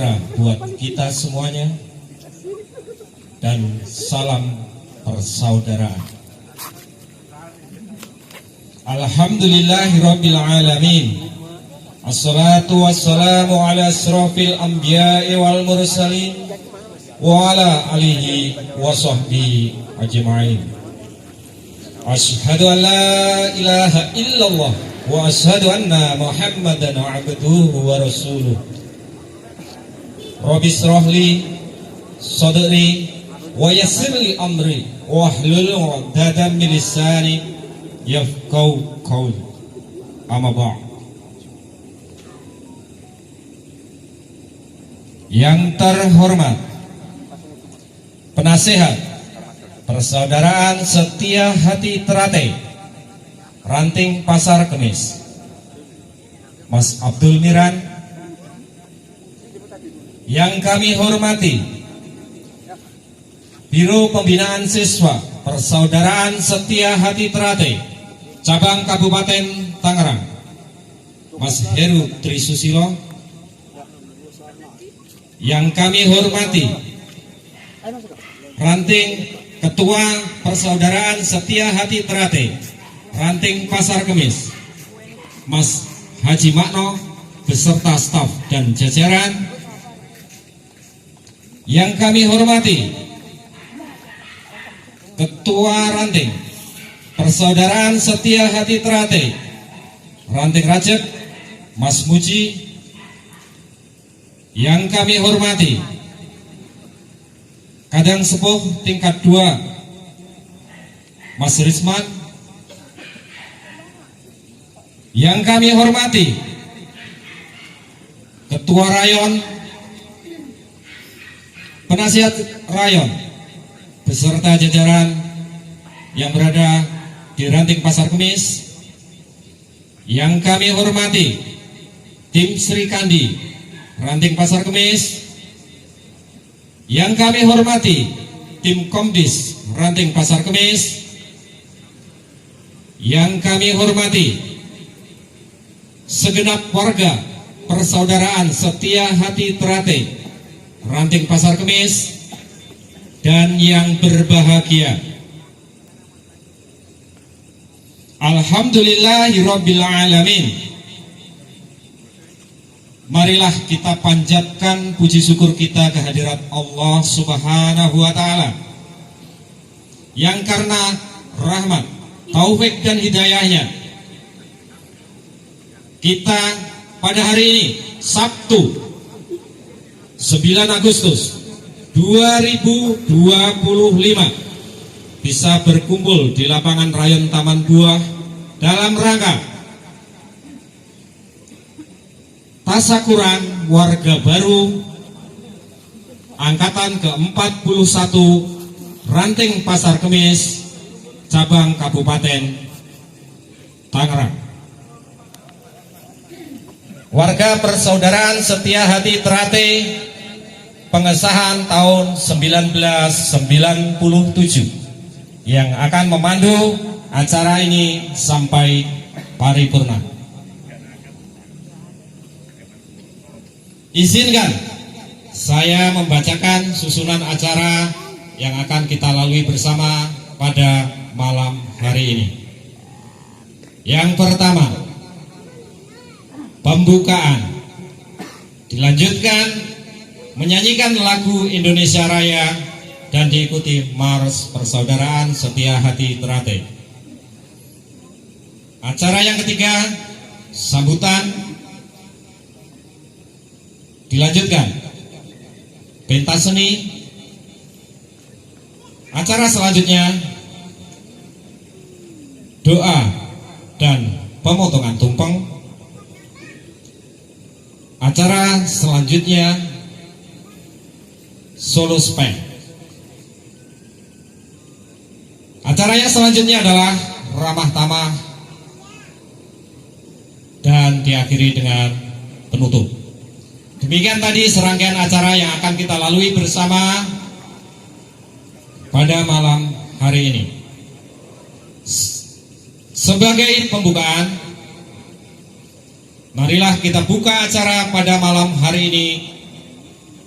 sejahtera buat kita semuanya dan salam persaudaraan. Alhamdulillahirabbil alamin. Assalatu wassalamu ala asrofil anbiya'i wal mursalin wa ala alihi wa sahbihi ajma'in. Asyhadu an la ilaha illallah wa asyhadu anna Muhammadan abduhu wa rasuluh. Rabbi shrah li sadri wa yassir li amri wahlul 'uqdatam min lisani yafqahu qawli. Amma ba'd. Yang terhormat Penasehat Persaudaraan Setia Hati Ternate Ranting Pasar Kemis, Mas Abdul Miran. Yang kami hormati Biro Pembinaan Siswa Persaudaraan Setia Hati Ternate Cabang Kabupaten Tangerang, Mas Heru Trisusilo. Yang kami hormati Ranting Ketua Persaudaraan Setia Hati Ternate Ranting Pasar Kemis, Mas Haji Makno beserta staf dan jajaran. Yang kami hormati Ketua Ranting Persaudaraan Setia Hati Ternate Ranting Rajek, Mas Muji. Yang kami hormati Kadang Sepuh tingkat 2 Mas Risman. Yang kami hormati Ketua Rayon, Penasihat Rayon beserta jajaran yang berada di Ranting Pasar Kemis. Yang kami hormati Tim Sri Kandi Ranting Pasar Kemis. Yang kami hormati Tim Komdis Ranting Pasar Kemis. Yang kami hormati segenap warga Persaudaraan Setia Hati Ternate Ranting Pasar Kemis. Dan yang berbahagia, alhamdulillahirabbil alamin. Marilah kita panjatkan puji syukur kita kehadirat Allah Subhanahu wa Ta'ala, yang karena rahmat, taufik dan hidayahnya kita pada hari ini Sabtu 9 Agustus 2025 bisa berkumpul di lapangan Rayon Taman Buah dalam rangka Tasakuran Warga Baru Angkatan ke-41 Ranting Pasar Kemis Cabang Kabupaten Tangerang. Warga Persaudaraan Setia Hati Ternate pengesahan tahun 1997 yang akan memandu acara ini sampai paripurna. Izinkan saya membacakan susunan acara yang akan kita lalui bersama pada malam hari ini. Yang pertama, pembukaan, dilanjutkan menyanyikan lagu Indonesia Raya dan diikuti Mars Persaudaraan Setia Hati Ternate. Acara yang ketiga, sambutan, dilanjutkan pentas seni. Acara selanjutnya doa dan pemotongan tumpeng. Acara selanjutnya solo spek. Acara yang selanjutnya adalah ramah tamah dan diakhiri dengan penutup. Demikian tadi serangkaian acara yang akan kita lalui bersama pada malam hari ini. Sebagai pembukaan, marilah kita buka acara pada malam hari ini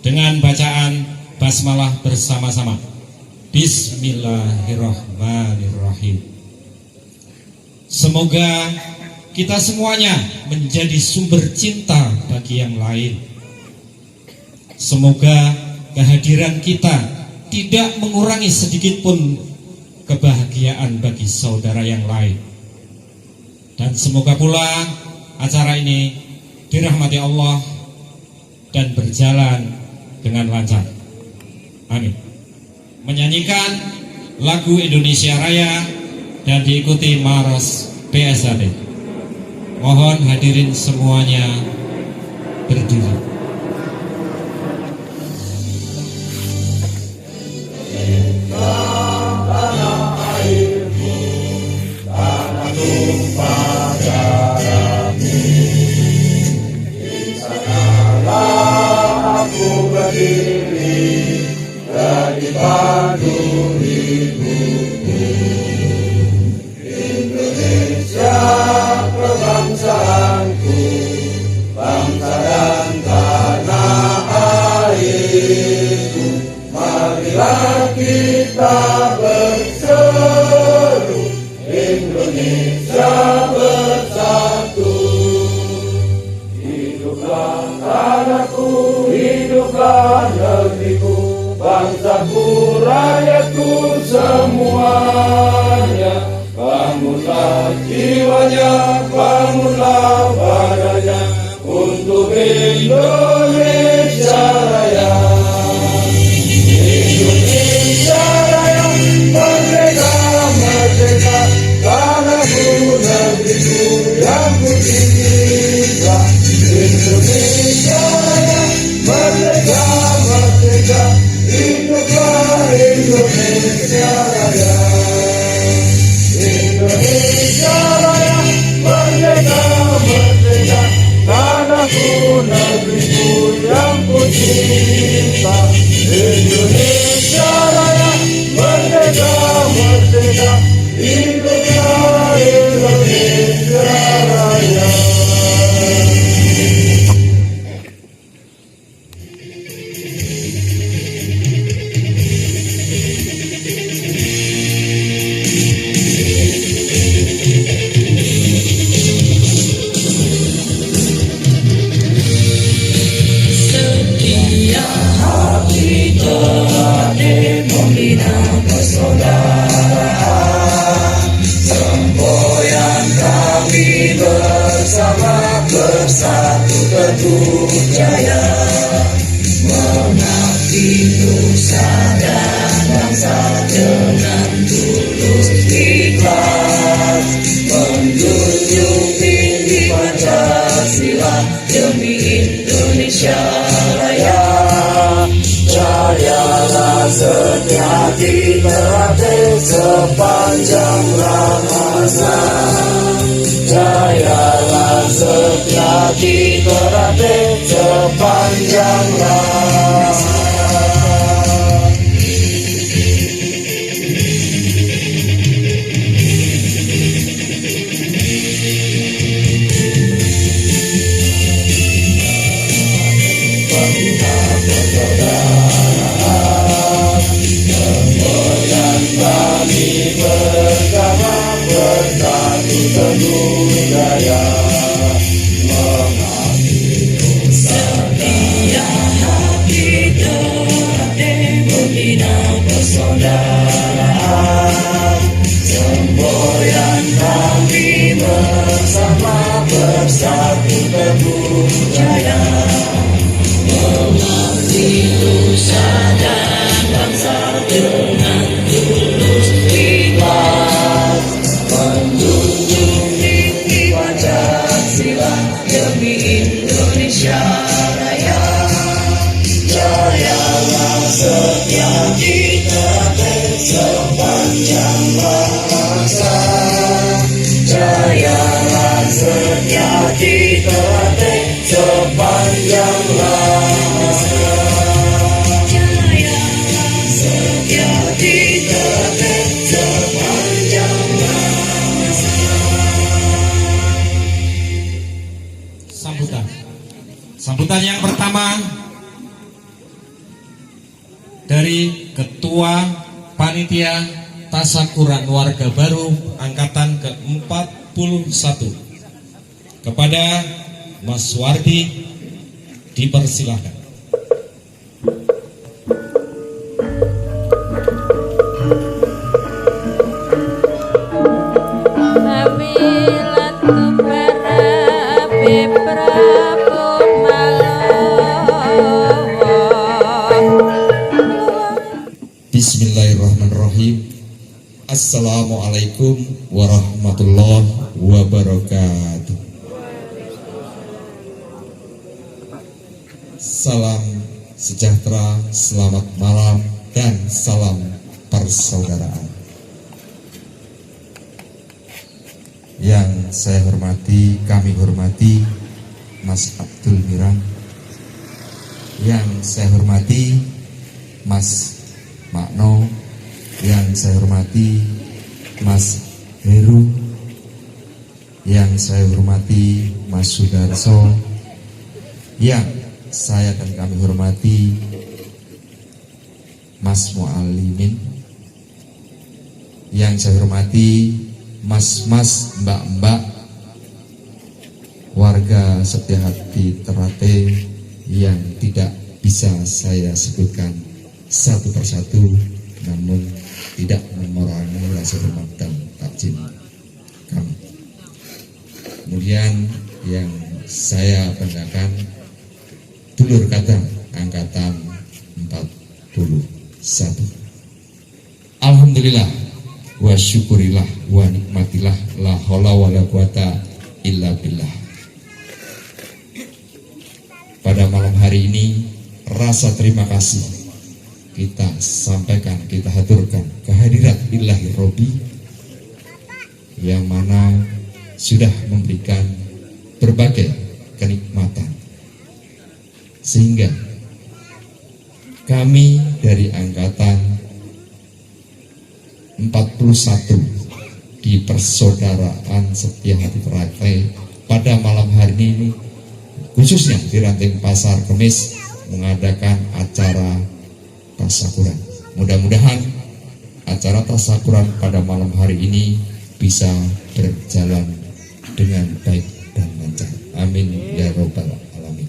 dengan bacaan basmalah bersama-sama. Bismillahirrahmanirrahim. Semoga kita semuanya menjadi sumber cinta bagi yang lain. Semoga kehadiran kita tidak mengurangi sedikit pun kebahagiaan bagi saudara yang lain. Dan semoga pula acara ini dirahmati Allah dan berjalan dengan lancar. Amin. Menyanyikan lagu Indonesia Raya dan diikuti Maros PSAD. Mohon hadirin semuanya berdiri. Indonesia kebangsaanku, bangsa dan tanah airku. Marilah kita berseru, Indonesia bersatu. Hiduplah tanahku, hiduplah negeriku, bangsaku, rakyatku semuanya. Bangunlah jiwanya, bangunlah badannya untuk Indonesia Raya. Indonesia Raya, merdeka, merdeka, tanahku, negeriku yang ku cinta. Indonesia Raya, merdeka, merdeka, hiduplah Indonesia Raya. Indonesia Raya, merdeka, merdeka, tanahku, negeriku yang ku cinta. Indonesia Raya, merdeka, merdeka, hiduplah Indonesia Raya. Bersatu teguh jaya, mengabdi nusa dan bangsa dengan tulus ikhlas, menjunjung tinggi Pancasila demi Indonesia Raya. Jayalah setia hati terlatih sepanjang masa. Jayalah setia hati terlatih sepanjang masa. Kemuliaan kami bersama, bersatu teguh jaya, mengabdi setia hati terlatih membina persaudaraan. Semboyan kami bersama, bersatu teguh jaya, mengabdi nusa dan bangsa dengan tulus ikhlas, menjunjung tinggi Pancasila demi Indonesia Raya. Jayalah setia kita sepanjang masa. Jayalah setia kita sepanjang masa. Jayalah setia kita sepanjang masa. Sambutan yang pertama dari Ketua Panitia Tasakuran Warga Baru Angkatan ke-41 kepada Mas Wardi, dipersilahkan. Bismillahirrahmanirrahim. Assalamualaikum warahmatullahi wabarakatuh. Salam sejahtera, selamat malam, dan salam persaudaraan. Yang saya hormati, kami hormati Mas Abdul Miran. Yang saya hormati Mas Makno. Yang saya hormati Mas Heru. Yang saya hormati Mas Sudarso. Yang saya dan kami hormati Mas Mualimin. Yang saya hormati Mas-mas, mbak-mbak, warga Setia Hati Ternate yang tidak bisa saya sebutkan satu persatu, namun tidak mengurangi rasa hormat dan takjim kami. Kemudian yang saya banggakan, dulur kata angkatan 41. Alhamdulillah wa syukurillah wa nikmatillah, la haula wa la quwata illa billah. Pada malam hari ini rasa terima kasih kita sampaikan, kita haturkan kehadirat Ilahi Robi yang mana sudah memberikan berbagai kenikmatan, sehingga kami dari angkatan 41 di Persaudaraan Setia Hati Ternate pada malam hari ini, khususnya di Ranting Pasar Kemis, mengadakan acara tasakuran. Mudah-mudahan acara tasakuran pada malam hari ini bisa berjalan dengan baik dan lancar. Amin ya robbal alamin.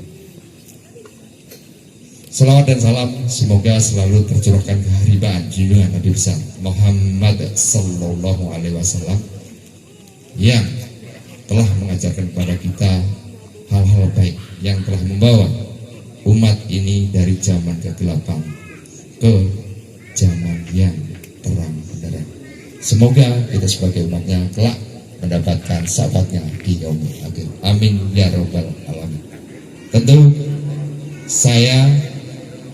Salawat dan salam semoga selalu tercurahkan keharibaan junjungan Nabi besar Muhammad Sallallahu Alaihi Wasallam yang telah mengajarkan kepada kita hal-hal baik, yang telah membawa umat ini dari zaman kegelapan ke zaman yang terang benderang. Semoga kita sebagai umatnya kelak mendapatkan sahabatnya di yaumil akhir. Amin ya robbal alamin. Tentu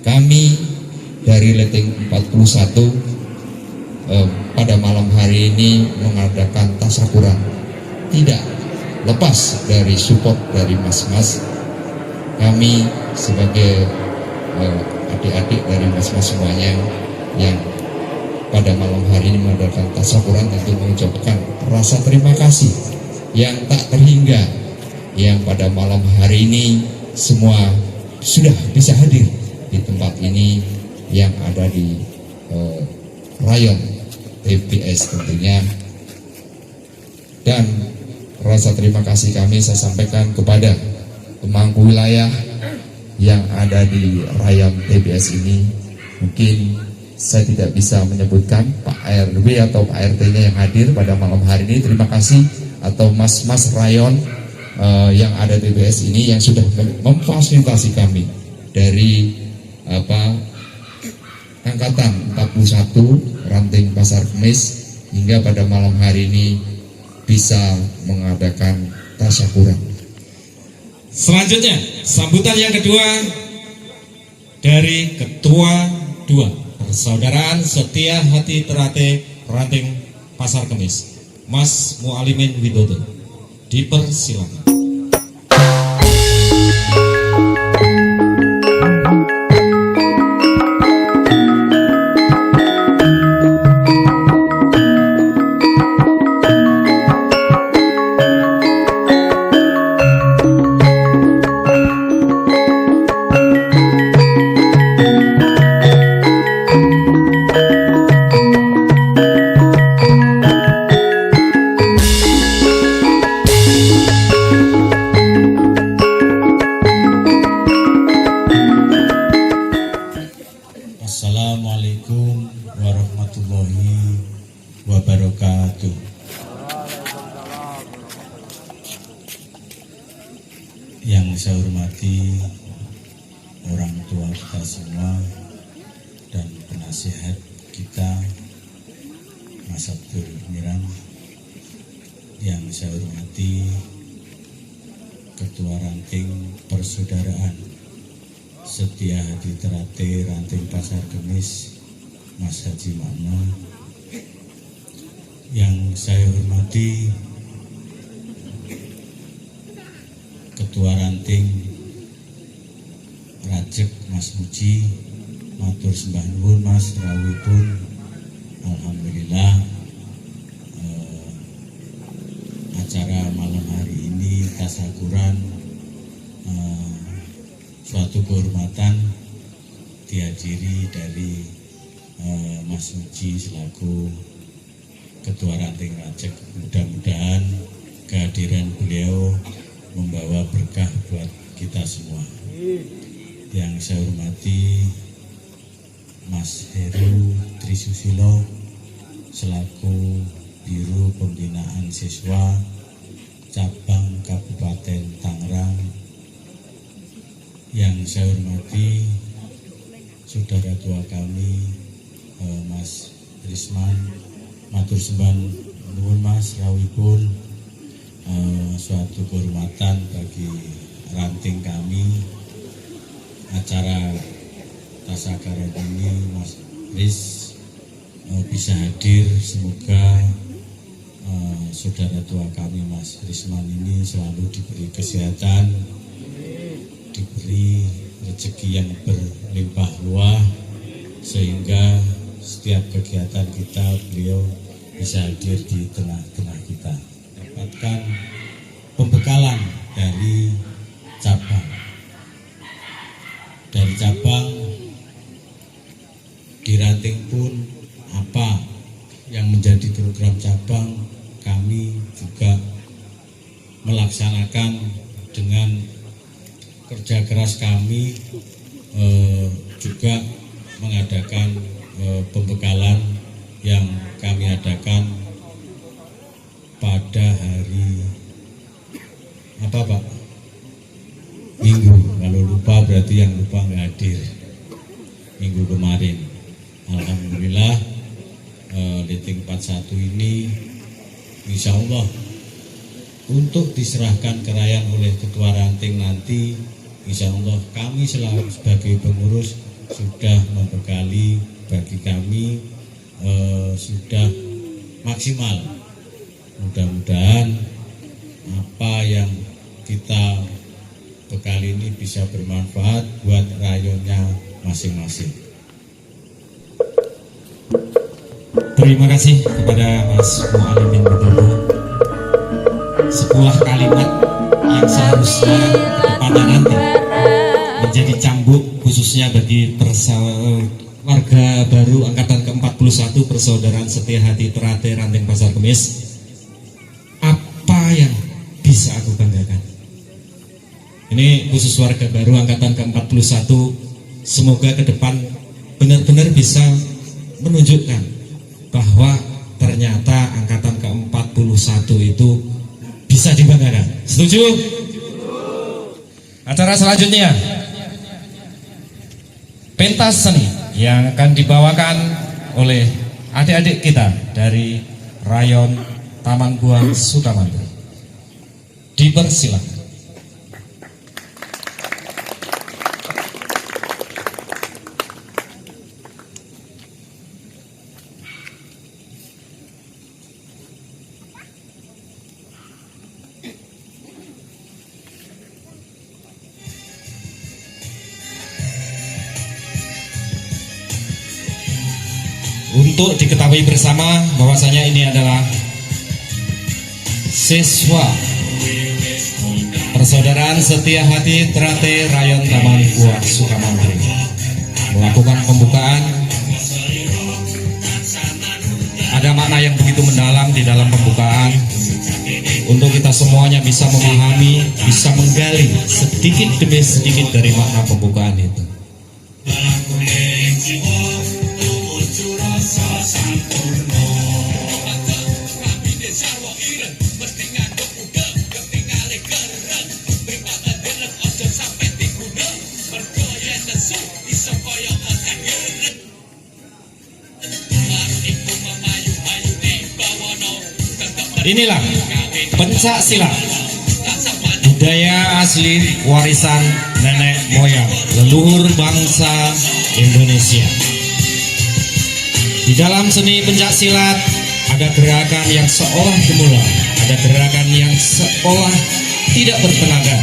kami dari Leteng 41 pada malam hari ini mengadakan tasakuran tidak lepas dari support dari mas-mas. Kami sebagai adik-adik dari mas-mas semuanya yang pada malam hari ini mengadakan tasakuran tentu mengucapkan rasa terima kasih yang tak terhingga, yang pada malam hari ini semua sudah bisa hadir di tempat ini yang ada di rayon TBS tentunya. Dan rasa terima kasih kami saya sampaikan kepada pemangku wilayah yang ada di rayon TBS ini. Mungkin saya tidak bisa menyebutkan Pak RW atau Pak RT-nya yang hadir pada malam hari ini. Terima kasih, atau mas-mas rayon yang ada TBS ini yang sudah memfasilitasi kami dari angkatan 41 Ranting Pasar Kemis hingga pada malam hari ini bisa mengadakan tasakuran. Selanjutnya, sambutan yang kedua dari Ketua 2 Persaudaraan Setia Hati Ternate Ranting Pasar Kemis, Mas Mualimin Widodo, dipersilakan. Assalamualaikum warahmatullahi wabarakatuh. Yang saya hormati orang tua kita semua dan penasihat kita Mas Abdul Miran. Yang saya hormati Ketua Ranting Persaudaraan Setia Hati Teratai Ranting Pasar Kemis Mas Haji Makna. Yang saya hormati Ketua Ranting Rajek Mas Muji, matur sembah nuwun Mas rawuhipun. Alhamdulillah acara malam hari ini tasyakuran suatu kehormatan dihadiri dari Mas Muji selaku Ketua Ranting Rajek. Mudah-mudahan kehadiran beliau membawa berkah buat kita semua. Yang saya hormati Mas Heru Trisusilo selaku Biro Pembinaan Siswa Cabang Kabupaten Tangerang. Yang saya hormati saudara tua kami Mas Risman, matur sembah nuwun Mas rawuhipun. Suatu kehormatan bagi ranting kami acara tasyakuran ini Mas Riz bisa hadir. Semoga saudara tua kami Mas Risman ini selalu diberi kesehatan, diberi rezeki yang berlimpah ruah, sehingga setiap kegiatan kita beliau bisa hadir di tengah-tengah kita. Dapatkan pembekalan dari cabang. Dari cabang di Ranting pun apa yang menjadi program cabang kami juga melaksanakan dengan kerja keras kami, juga mengadakan pembekalan yang kami adakan pada hari apa Pak? Minggu. Kalau lupa berarti yang lupa nggak hadir minggu kemarin. Alhamdulillah Liting 41 ini insya Allah untuk diserahkan ke Rayan oleh Ketua Ranting nanti, insya Allah kami selalu sebagai pengurus sudah membekali bagi kami sudah maksimal. Mudah-mudahan apa yang kita bekali ini bisa bermanfaat buat rayonnya masing-masing. Terima kasih kepada Mas Mu'alimin Budodo. Sebuah kalimat yang seharusnya kepada nanti menjadi cambuk khususnya bagi warga baru angkatan ke-41 Persaudaraan Setia Hati Teratai Ranting Pasar Kemis. Apa yang bisa aku banggakan? Ini khusus warga baru angkatan ke-41, semoga ke depan benar-benar bisa menunjukkan bahwa ternyata angkatan ke-41 itu bisa dibanggakan. Setuju? Acara selanjutnya pentas seni yang akan dibawakan oleh adik-adik kita dari Rayon Taman Buah Sukamantri. Dipersilakan. Untuk diketahui bersama bahwasanya ini adalah siswa Persaudaraan Setia Hati Teratai Rayon Taman Buah Sukamantri melakukan pembukaan. Ada makna yang begitu mendalam di dalam pembukaan untuk kita semuanya bisa memahami, bisa menggali sedikit demi sedikit dari makna pembukaan itu. Inilah pencak silat, budaya asli warisan nenek moyang leluhur bangsa Indonesia. Di dalam seni pencak silat ada gerakan yang seolah gemulai, ada gerakan yang seolah tidak bertenaga.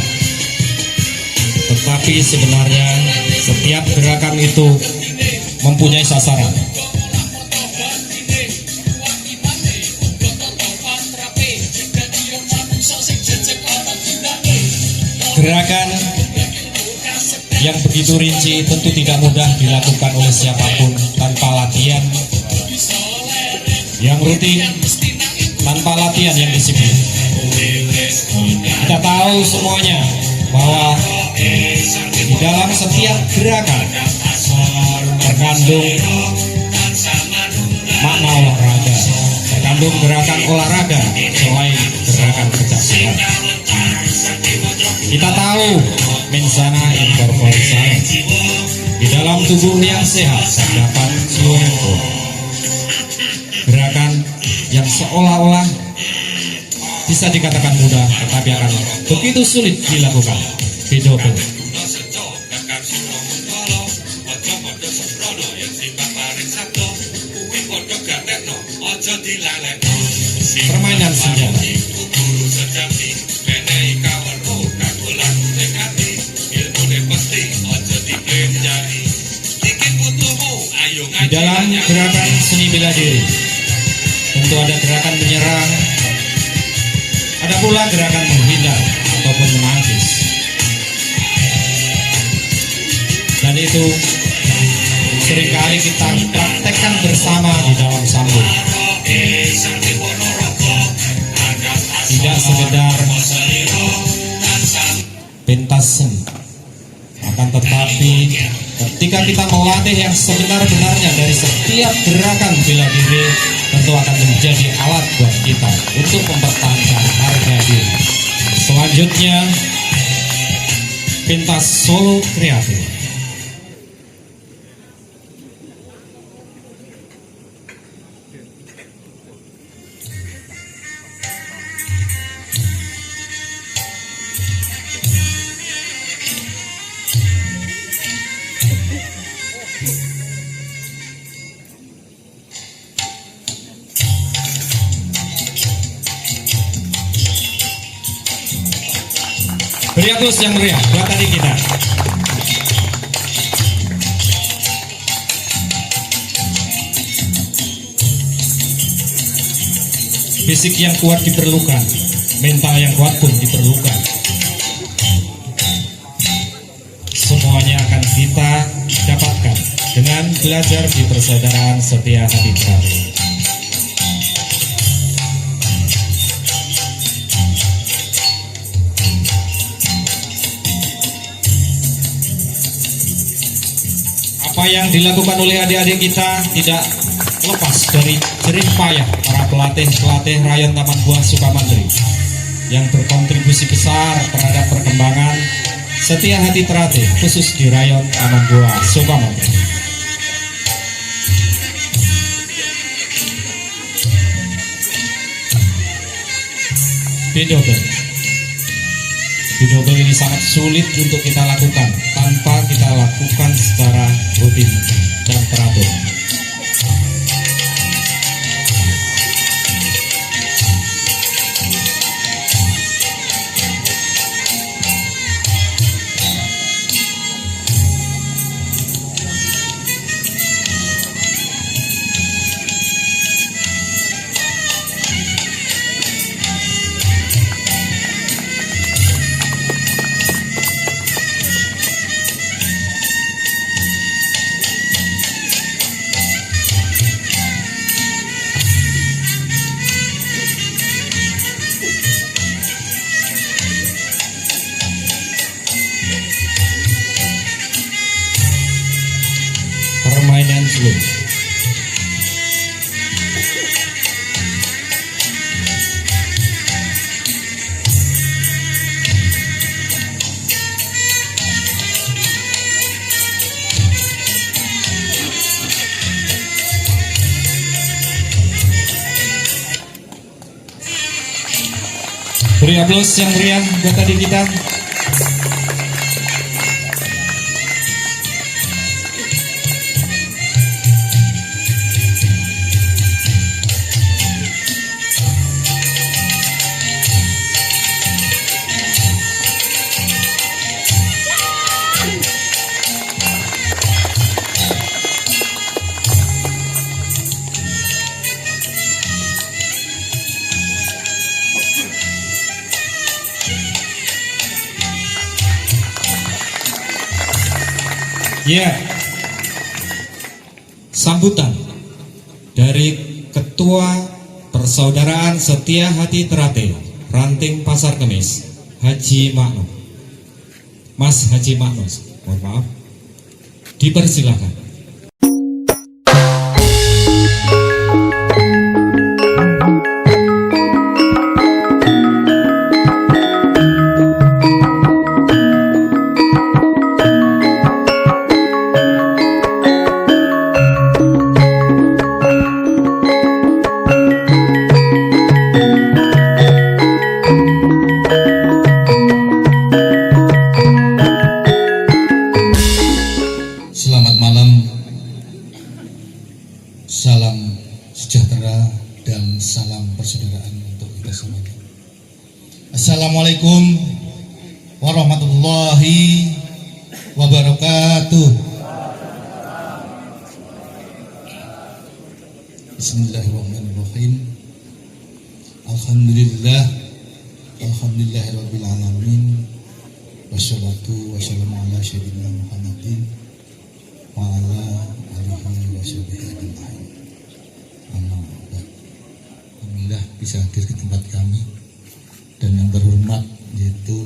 Tetapi sebenarnya setiap gerakan itu mempunyai sasaran. Gerakan yang begitu rinci tentu tidak mudah dilakukan oleh siapapun tanpa latihan yang rutin, tanpa latihan yang disiplin. Kita tahu semuanya bahwa di dalam setiap gerakan terkandung makna olahraga, terkandung gerakan olahraga selain gerakan pencak-silat. Kita tahu mensana in corpore sano, di dalam tubuh yang sehat terdapat jiwa yang kuat. Gerakan yang seolah-olah bisa dikatakan mudah, tetapi akan begitu sulit dilakukan. Pidopo. Permainan senjata. Di dalam gerakan seni bela diri tentu ada gerakan menyerang, ada pula gerakan menghindar ataupun menangkis. Dan itu seringkali kita praktekkan bersama di dalam sambung. Tidak sekedar pentas seni, akan tetapi ketika kita melatih yang sebenar-benarnya dari setiap gerakan bela diri, tentu akan menjadi alat buat kita untuk mempertahankan harga diri. Selanjutnya, pentas solo kreatif. Beri aplaus yang meriah buat tadi kita. Fisik yang kuat diperlukan, mental yang kuat pun diperlukan. Semuanya akan kita dapatkan dengan belajar di persaudaraan Setia Hati Trate. Apa yang dilakukan oleh adik-adik kita tidak lepas dari jerih payah para pelatih Rayon Taman Buah Sukamantri yang berkontribusi besar terhadap perkembangan Setia Hati Trate, khusus di Rayon Taman Buah Sukamantri. Bidobel ini sangat sulit untuk kita lakukan tanpa kita lakukan secara rutin dan teratur. Permainan slow. Beri aplaus yang meriah buat tadi kita. Ya, sambutan dari Ketua Persaudaraan Setia Hati Terate Ranting Pasar Kemis, Haji Makno, Mas Haji Makno, mohon maaf, dipersilakan. Selamat malam, salam sejahtera dan salam persaudaraan untuk kita semuanya. Assalamualaikum warahmatullahi wabarakatuh. Bismillahirrahmanirrahim. Alhamdulillahirabbil alamin. Wassalatu wassalamu ala sayyidina Muhammadin wa ala alihi wa sahbihi ajma'in. Alhamdulillah bisa hadir ke tempat kami, dan yang terhormat yaitu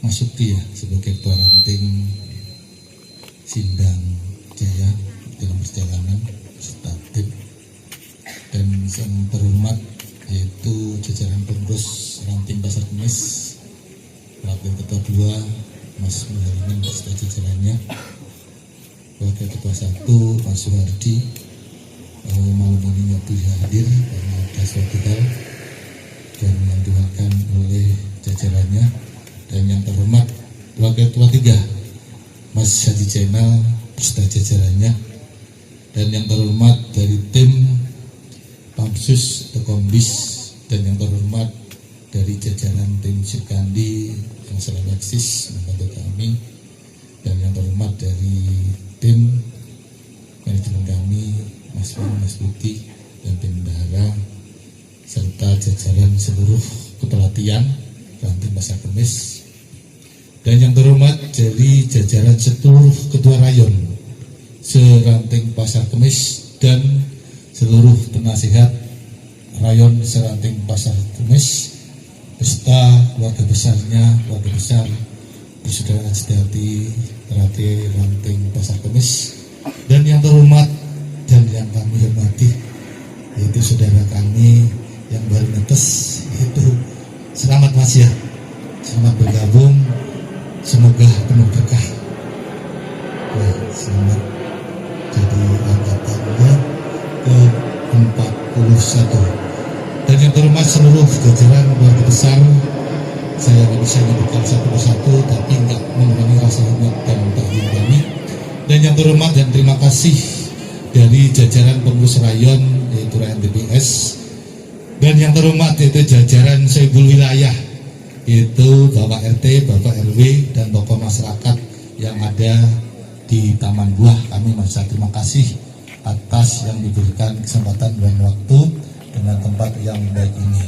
Mas Sukti ya, sebagai Ketua Ranting Sindang Jaya dalam perjalanan serta tim, dan yang terhormat yaitu jajaran pengurus Ranting Pasar Kemis, Wakil Ketua 2 Mas Muhammad beserta jajarannya, Wakil Ketua 1 Pak Suhardi. Malam ini nggak bisa hadir karena ada suatu hal dan yang diwakilkan oleh jajarannya, dan yang terhormat Wakil Ketua 3 Mas Haji Jainal beserta jajarannya, dan yang terhormat dari tim Pamsus Tekombis, dan yang terhormat dari jajaran tim Sukandi yang selalu eksis membantu kami, dan yang terhormat dari tim manajemen kami Mas Wan, Mas Budi, dan tim bendahara serta jajaran seluruh kepelatihan Ranting Pasar Kemis, dan yang terhormat dari jajaran seluruh ketua rayon Seranting Pasar Kemis dan seluruh penasihat rayon Seranting Pasar Kemis beserta keluarga besarnya, keluarga besar Persaudaraan Setia Hati Terate Ranting Pasar Kemis, dan yang terhormat dan yang kami hormati yaitu saudara kami yang baru netes, yaitu selamat Mas ya, selamat bergabung, semoga penuh berkah. Selamat jadi angkatannya ke-41, dan yang terhormat seluruh jajaran keluarga besar. Saya nggak bisa menyebutkan satu persatu, tapi nggak mengurangi rasa hormat dan takdim kami. Dan yang terhormat dan terima kasih dari jajaran pengurus rayon yaitu rayon DPS, dan yang terhormat yaitu jajaran Soebul Wilayah yaitu Bapak RT, Bapak RW, dan tokoh masyarakat yang ada di Taman Buah. Kami merasa terima kasih atas yang diberikan kesempatan dan waktu dengan tempat yang baik ini.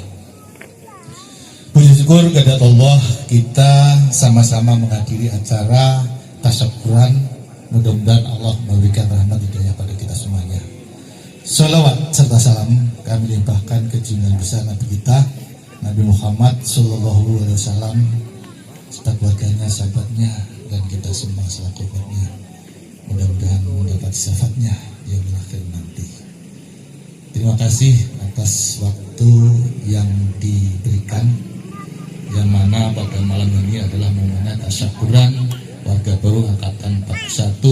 Puji syukur kehadirat Allah, kita sama-sama menghadiri acara tasyakuran. Mudah-mudahan Allah memberikan rahmat hidayah pada kita semuanya. Salawat serta salam kami limpahkan ke junjungan besar Nabi kita Nabi Muhammad Sallallahu Alaihi Wasallam serta keluarganya, sahabatnya, dan kita semua selaku umatnya. Mudah-mudahan mendapat syafaatnya yang akhir nanti. Terima kasih atas waktu yang diberikan, yang mana pada malam ini adalah momen tasyakuran warga baru angkatan 41.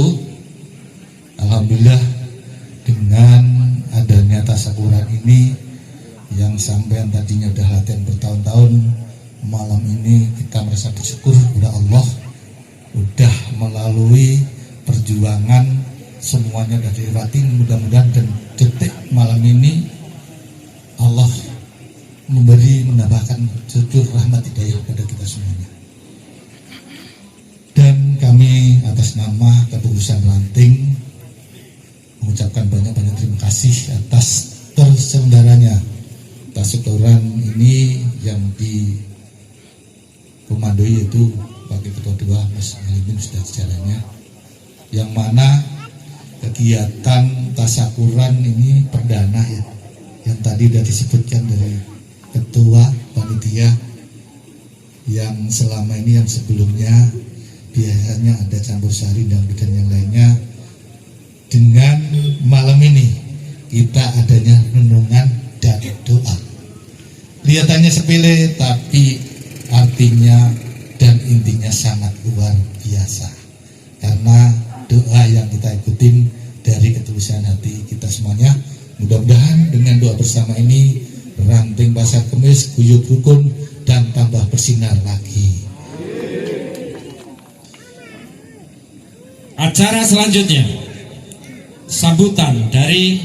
Alhamdulillah dengan adanya tasyakuran ini yang sampean tadinya udah latihan bertahun-tahun, malam ini kita merasa bersyukur kepada Allah udah melalui perjuangan, semuanya udah dilewati. Mudah-mudahan dan detik malam ini Allah menambahkan cucur rahmat hidayah pada kita semuanya. Dan kami atas nama kepengurusan Ranting mengucapkan banyak-banyak terima kasih atas terselenggaranya tasyakuran ini yang dikomandoi yaitu Wakil Ketua 2 Mas Alimin sudah sejarahnya, yang mana kegiatan tasyakuran ini perdana ya, yang tadi sudah disebutkan dari Ketua Panitia, yang selama ini yang sebelumnya biasanya ada campur sari dan yang lainnya. Dengan malam ini kita adanya renungan dan doa. Kelihatannya sepele tapi artinya dan intinya sangat luar biasa, karena doa yang kita ikutin dari ketulusan hati kita semuanya. Mudah-mudahan dengan doa bersama ini Ranting Pasar Kemis guyub rukun dan tambah bersinar lagi. Acara selanjutnya, sambutan dari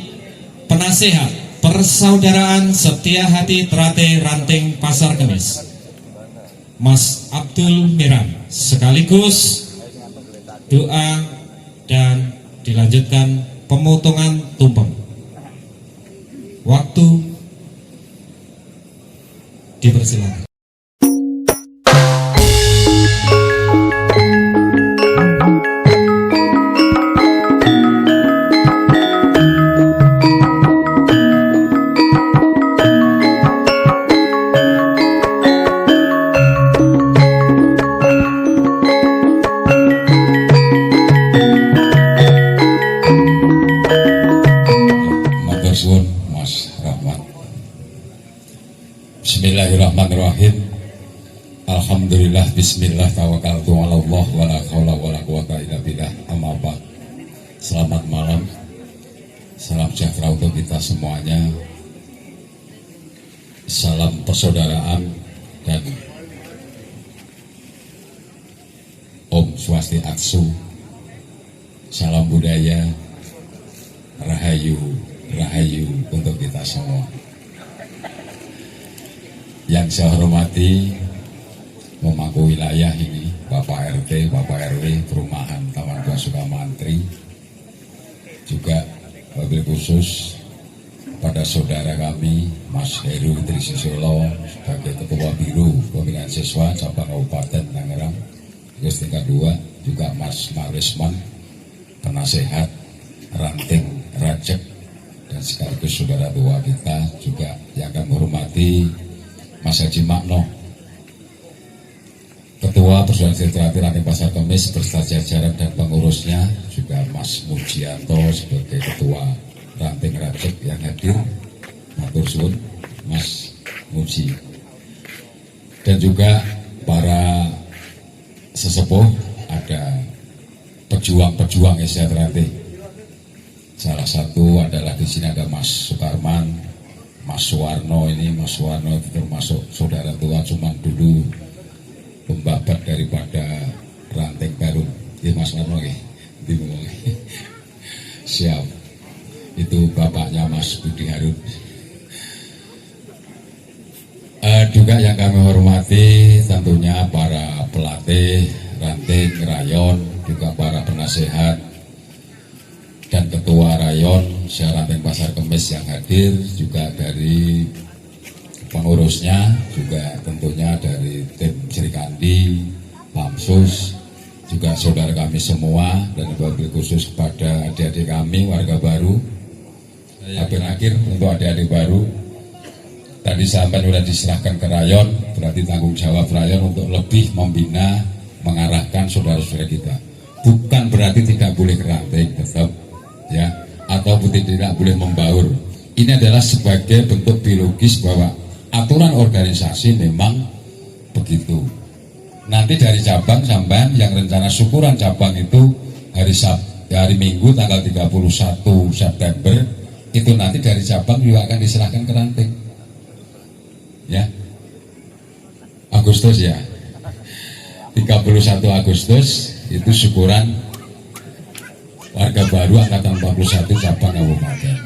penasehat Persaudaraan Setia Hati Terate Ranting Pasar Kemis, Mas Abdul Miram, sekaligus doa dan dilanjutkan pemotongan tumpeng. Waktu dipersilakan. Mas Rahmat. Bismillahirrahmanirrahim. Alhamdulillah, bismillah, tawakkaltu ala Allah, wala haula wala quwata illa billah. Amma ba'd. Selamat malam. Salam sejahtera untuk kita semuanya. Salam persaudaraan dan Om Swastiastu. Salam budaya. Rahayu, rahayu untuk kita semua. Yang saya hormati memangku wilayah ini, Bapak RT, Bapak RW, Perumahan Taman Buah Sukamantri, juga wabil khusus pada saudara kami Mas Heru Trisisolo sebagai Ketua Biro Pembinaan Siswa Cabang Kabupaten Tangerang, terus tingkat 2, juga Mas Marisman, penasehat Ranting Rajek, dan sekaligus saudara tua kita juga yang kami hormati Mas Haji Makno, Ketua Persaudaraan Setia Hati Ranting Pasar Kemis beserta jajaran dan pengurusnya, juga Mas Mujianto sebagai Ketua Ranting Rajek yang hadir, matur suwun Mas Muji, dan juga para sesepuh, ada pejuang-pejuang Setia Hati. Salah satu adalah di sini ada Mas Sukarman, Mas Suwarno. Ini Mas Suwarno itu termasuk saudara tua, cuman dulu pembabat daripada Ranting Baru. Ini Mas Suwarno ya, siap. Itu bapaknya Mas Budi Harun. Juga yang kami hormati tentunya para pelatih Ranting Rayon, juga para penasehat dan Ketua Rayon Ranting Pasar Kemis yang hadir, juga dari pengurusnya, juga tentunya dari tim Srikandi, Pamsus, juga saudara kami semua, dan wabil khusus kepada adik-adik kami warga baru. Akhir untuk adik-adik baru, tadi sampai sudah diserahkan ke Rayon, berarti tanggung jawab Rayon untuk lebih membina, mengarahkan saudara-saudara kita. Bukan berarti tidak boleh ke ranting, tetap ya, ataupun tidak boleh membaur. Ini adalah sebagai bentuk biologis bahwa aturan organisasi memang begitu. Nanti dari cabang sampai yang rencana syukuran cabang itu hari Minggu tanggal 31 September itu nanti dari cabang juga akan diserahkan ke ranting. ya. Agustus ya. 31 Agustus itu syukuran warga baru angkatan 41 cabang kabupaten.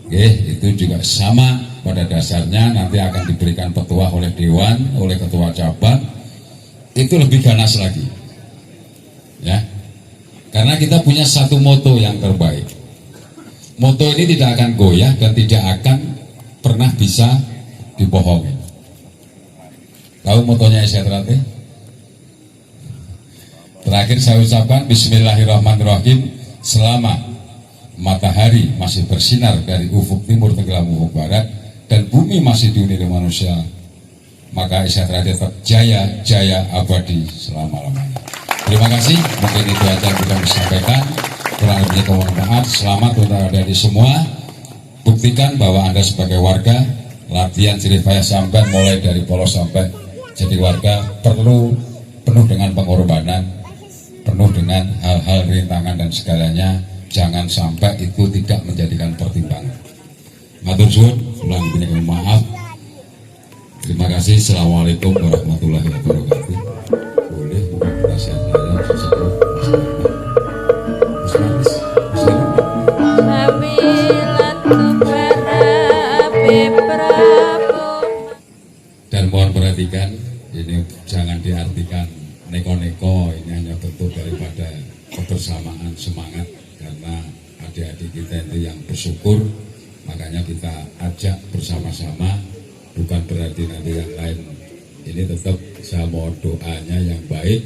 Oke, itu juga sama pada dasarnya nanti akan diberikan petuah oleh dewan, oleh ketua cabang. Itu lebih ganas lagi. Ya. Karena kita punya satu moto yang terbaik. Moto ini tidak akan goyah dan tidak akan pernah bisa dibohongi. Tahu motonya SRT? Terakhir saya ucapkan Bismillahirrahmanirrahim. Selama matahari masih bersinar dari ufuk timur tenggelam ufuk barat dan bumi masih dihuni oleh manusia, maka SRT tetap jaya abadi selama-lamanya. Terima kasih. Mungkin itu aja yang bisa disampaikan. Kurang lebihnya mohon maaf. Selamat untuk adik-adik semua. Buktikan bahwa Anda sebagai warga, latihan jerih payah sampai mulai dari polos sampai jadi warga perlu penuh dengan pengorbanan, penuh dengan hal-hal rintangan dan segalanya. Jangan sampai itu tidak menjadikan pertimbangan. Matur suwun, ulang lebihnya mohon maaf. Terima kasih. Assalamualaikum warahmatullahi wabarakatuh. Boleh bukan perasaan saya sesuatu dan mohon perhatikan, ini jangan diartikan neko-neko, ini hanya bentuk daripada kebersamaan semangat karena adik-adik kita itu yang bersyukur, makanya kita ajak bersama-sama. Bukan berarti nanti yang lain, ini tetap saya mohon doanya yang baik,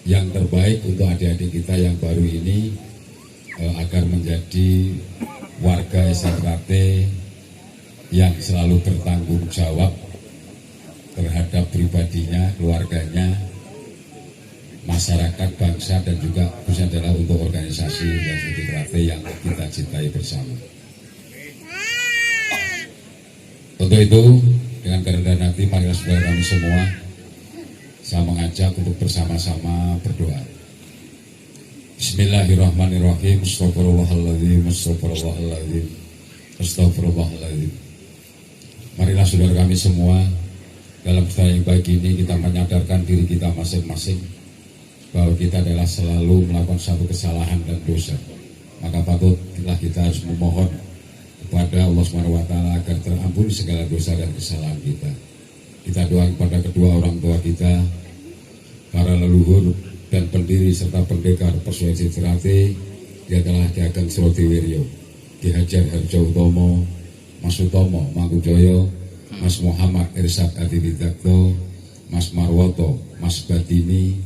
yang terbaik untuk adik-adik kita yang baru ini agar menjadi warga SRT yang selalu bertanggung jawab terhadap pribadinya, keluarganya, masyarakat, bangsa, dan juga khususnya adalah untuk organisasi dan SRT yang kita cintai bersama. Untuk itu, dengan kerendahan hati, marilah saudara kami semua, saya mengajak untuk bersama-sama berdoa. Bismillahirrahmanirrahim. Astagfirullahaladzim, astagfirullahaladzim, astagfirullahaladzim. Marilah saudara kami semua, dalam kesempatan yang baik ini kita menyadarkan diri kita masing-masing bahwa kita adalah selalu melakukan satu kesalahan dan dosa. Maka patutlah kita harus memohon kepada Allah SWT agar terampuni segala dosa dan kesalahan kita. Kita doa kepada kedua orang tua kita, para leluhur dan pendiri serta pendekar Persuasi Trate. Dia adalah Ki Ageng Surotiwiryo, Ki Hajar Harjo Utomo, Mas Utomo Mangkujoyo, Mas Muhammad Irsad Adibidakto, Mas Marwoto, Mas Batini,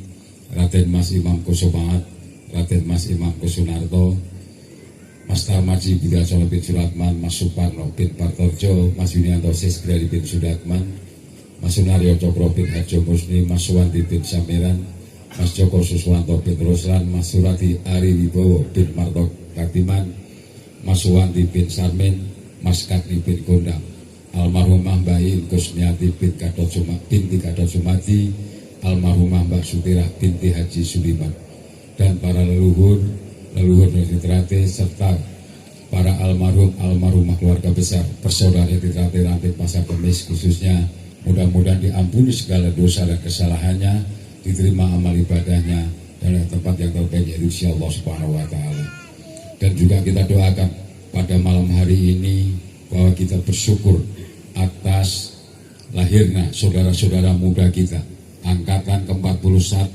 Raden Mas Imam Kusumaat, Raden Mas Imam Kusunarto, Mas Tarmaji Bidasolo bin Suratman, Mas Suparno bin Partorjo, Mas Yunianto Sisgradi bin Sudatman, Mas Sunaryo Cokro bin Harjo Musni, Mas Suwanti bin Samiran, Mas Joko Suswanto bin Roslan, Mas Surati Ari Wibowo bin Martok Kaktiman, Mas Suwanti bin Sarmin, Mas Katni bin Gondang, almarhumah Mbak In Kusniati binti Gadot Sumati, almarhumah Mbak Sutirah binti Haji Suliman, dan para leluhur dari Trate serta para almarhumah keluarga besar persaudaraan di Trate Ranting Pasar Kemis khususnya, mudah-mudahan diampuni segala dosa dan kesalahannya, diterima amal ibadahnya dan tempat yang terbaik yaitu sisi Allah Subhanahu wa taala. Dan juga kita doakan pada malam hari ini bahwa kita bersyukur atas lahirnya saudara-saudara muda kita angkatan ke-41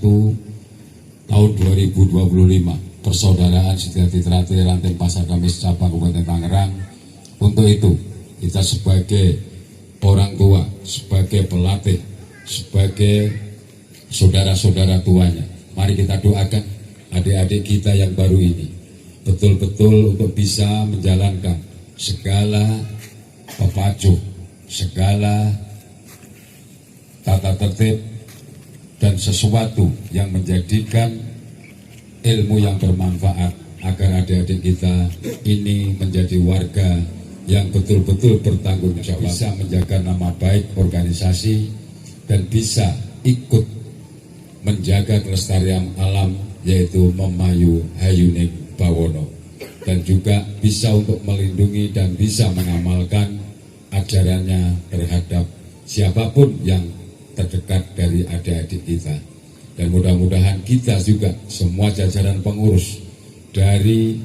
tahun 2025 Persaudaraan Sejati Trate Ranting Pasar Kemis Cabang Kabupaten Tangerang. Untuk itu kita sebagai orang tua, sebagai pelatih, sebagai saudara-saudara tuanya, mari kita doakan adik-adik kita yang baru ini betul-betul untuk bisa menjalankan segala pepacu, segala tata tertib dan sesuatu yang menjadikan ilmu yang bermanfaat agar adik-adik kita ini menjadi warga yang betul-betul bertanggung jawab, bisa menjaga nama baik organisasi dan bisa ikut menjaga kelestarian alam yaitu memayu hayuning bawono, dan juga bisa untuk melindungi dan bisa mengamalkan ajarannya terhadap siapapun yang terdekat dari adik-adik kita. Dan mudah-mudahan kita juga semua jajaran pengurus, dari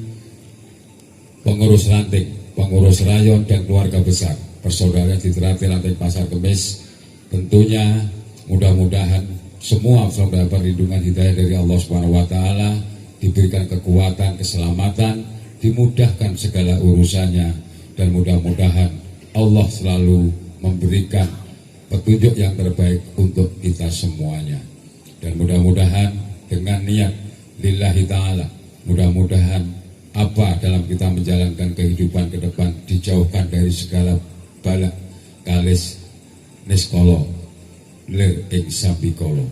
pengurus ranting, pengurus rayon dan keluarga besar persaudaraan Citra Ranting Pasar Kemis, tentunya mudah-mudahan semua mendapat perlindungan hidayah dari Allah Subhanahu wa taala, diberikan kekuatan, keselamatan, dimudahkan segala urusannya, dan mudah-mudahan Allah selalu memberikan petunjuk yang terbaik untuk kita semuanya. Dan mudah-mudahan dengan niat lillahi ta'ala, mudah-mudahan apa dalam kita menjalankan kehidupan ke depan dijauhkan dari segala balak kalis niskolo lir ing sabikolo.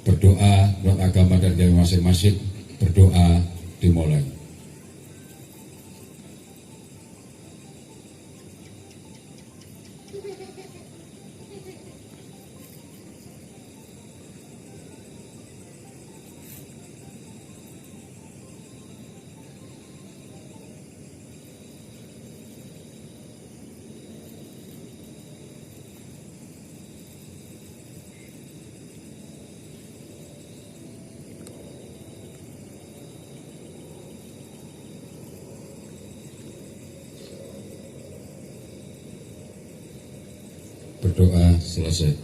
Berdoa menurut agama dan kiai masing-masing, berdoa dimulai. Berdoa selesai.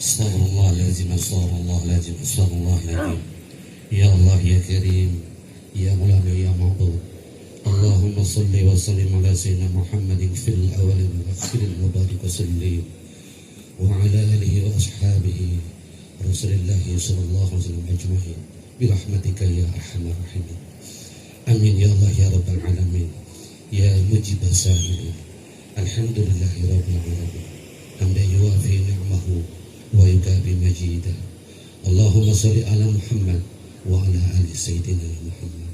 Astaghfirullahaladzim, astaghfirullahaladzim, astaghfirullahaladzim. Ya Allah, ya Karim, ya Mulana, ya Ma'bud. Allahumma salli wa sallim ala Sayyidina Muhammadin fil awalin wa akhirin wa barik wa sallim wa ala alihi wa ashabihi Rasulillahi sallallahu alaihi wasallam ajma'in birahmatika ya arhamar rahimin. Amin ya Allah ya rabbal alamin. Ya mujib as-sa'ilin. Alhamdulillahi rabbil alamin. Hamdan yuwafi ni'mahu wa yukabi majidah. Allahumma salli ala Muhammad wa ala ali sayyidina Muhammad.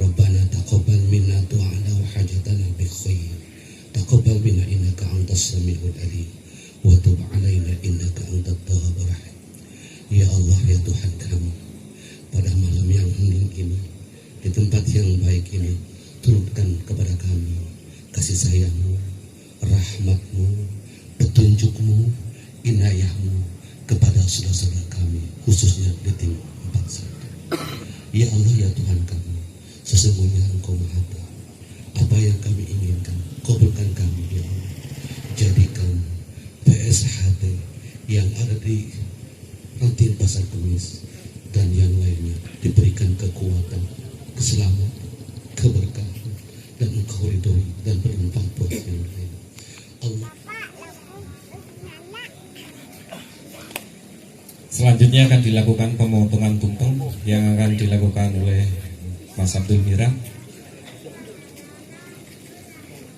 Rabbana taqabbal minna du'ana wa hajatana bi khair. Taqabbal minna innaka antas samiul alim wa tub alaina innaka antat tawwabur rahim. Ya Allah, ya Tuhan kami, pada malam yang hening ini, di tempat yang baik ini, turunkan kepada kami kasih sayang-Mu, rahmat-Mu, petunjuk-Mu, inayah-Mu kepada saudara-saudara kami, khususnya di tim 41. Ya Allah, ya Tuhan kami, sesungguhnya Engkau Maha Tahu apa yang kami inginkan. Kabulkan kami ya Allah. Jadikan PSHT yang ada di Ranting Pasar Kemis dan yang lainnya diberikan kekuatan, keselamatan, keberkahan, dan Engkau ridhoi dan berlimpah buat yang lain. Allah. Selanjutnya akan dilakukan pemotongan tumpeng yang akan dilakukan oleh Mas Abdul Mira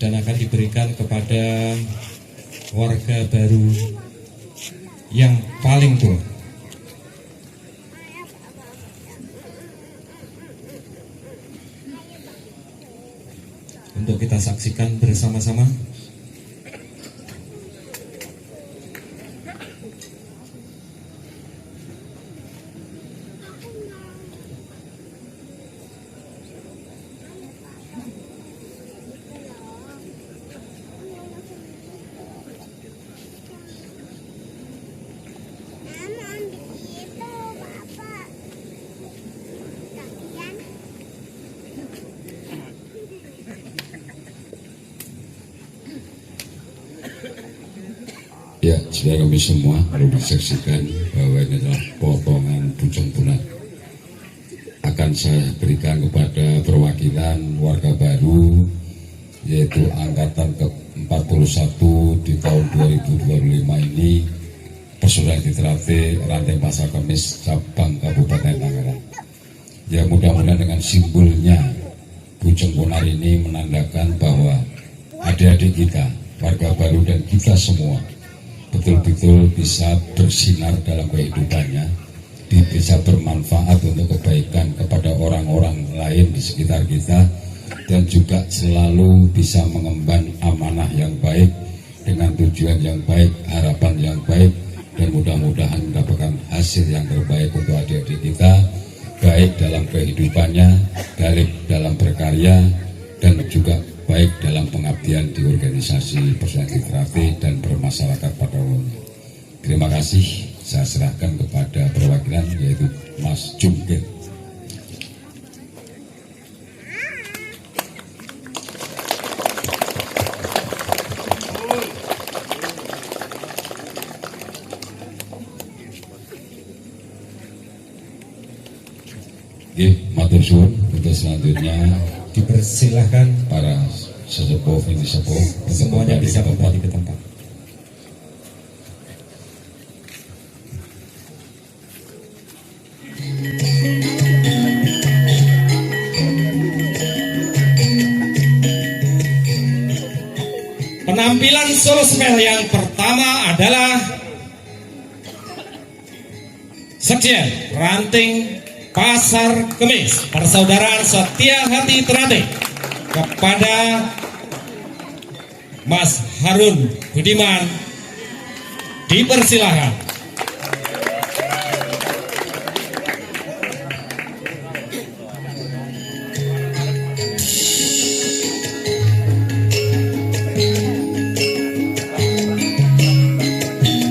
dan akan diberikan kepada warga baru yang paling tua. Untuk kita saksikan bersama-sama. Ya, saudara kami semua perlu disaksikan bahwa ini adalah potongan pucung bulan. Akan saya berikan kepada perwakilan warga baru, yaitu angkatan ke-41 di tahun 2025 ini, Persaudaraan Citra Ranting Pasar Kemis cabang Kabupaten Tangerang. Ya, mudah-mudahan dengan simbolnya pucung bulan ini menandakan bahwa adik-adik kita, warga baru dan kita semua betul-betul bisa bersinar dalam kehidupannya, bisa bermanfaat untuk kebaikan kepada orang-orang lain di sekitar kita, dan juga selalu bisa mengemban amanah yang baik dengan tujuan yang baik, harapan yang baik, dan mudah-mudahan mendapatkan hasil yang terbaik untuk adik-adik kita, baik dalam kehidupannya, baik dalam berkarya, dan juga baik dalam pengabdian di organisasi Persatuan Trate dan bermasyarakat pada umumnya. Terima kasih, saya serahkan kepada perwakilan yaitu Mas Jungkir. Oke, matur suwun. Untuk selanjutnya Dipersilahkan para sesepuh ini sepuh semuanya bisa kembali ke tempat. Penampilan solo spell yang pertama adalah Sekjen Ranting Pasar Kemis, Persaudaraan Setia Hati Trate, kepada Mas Harun Budiman, dipersilahkan.